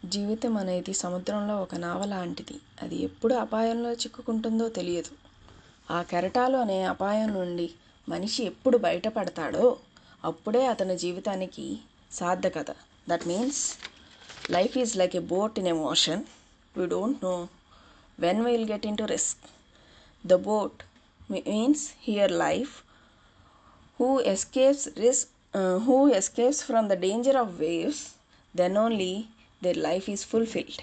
జీవితం అనేది సముద్రంలో ఒక నావ లాంటిది. అది ఎప్పుడు అపాయంలో చిక్కుకుంటుందో తెలియదు. ఆ కెరటాలు అనే అపాయం నుండి మనిషి ఎప్పుడు బయటపడతాడో అప్పుడే అతని జీవితానికి సార్థకత. That means life is like a boat in a ocean. We don't know when will get in to risk. The boat means here life. Who escapes risk, who escapes from the danger of waves, then only their life is fulfilled.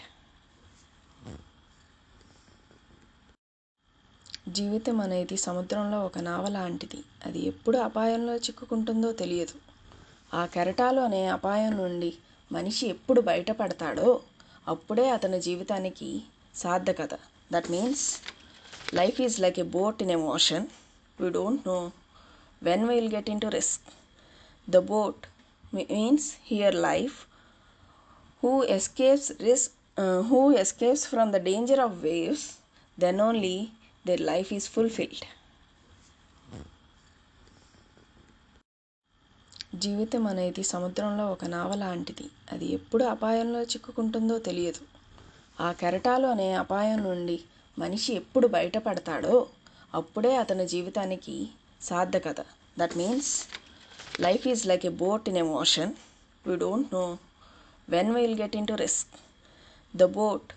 జీవితం అనేది సముద్రంలో ఒక నావ లాంటిది. అది ఎప్పుడు అపాయంలో చిక్కుకుంటుందో తెలియదు. ఆ కెరటాలు అనే అపాయం నుండి మనిషి ఎప్పుడు బయటపడతాడో అప్పుడే అతని జీవితానికి సార్థకత. That means life is like a boat in a ocean. We don't know when we'll get into risk. The boat means here life. Who escapes from the danger of waves, then only their life is fulfilled. జీవితం అనేది సముద్రంలో ఒక నావ లాంటిది. అది ఎప్పుడు అపాయంలో చిక్కుకుంటుందో తెలియదు. ఆ కెరటాలు అనే అపాయం నుండి మనిషి ఎప్పుడు బయటపడతాడో అప్పుడే అతని జీవితానికి సార్థకత. That means life is like a boat in a ocean. We don't know when will get in to risk. The boat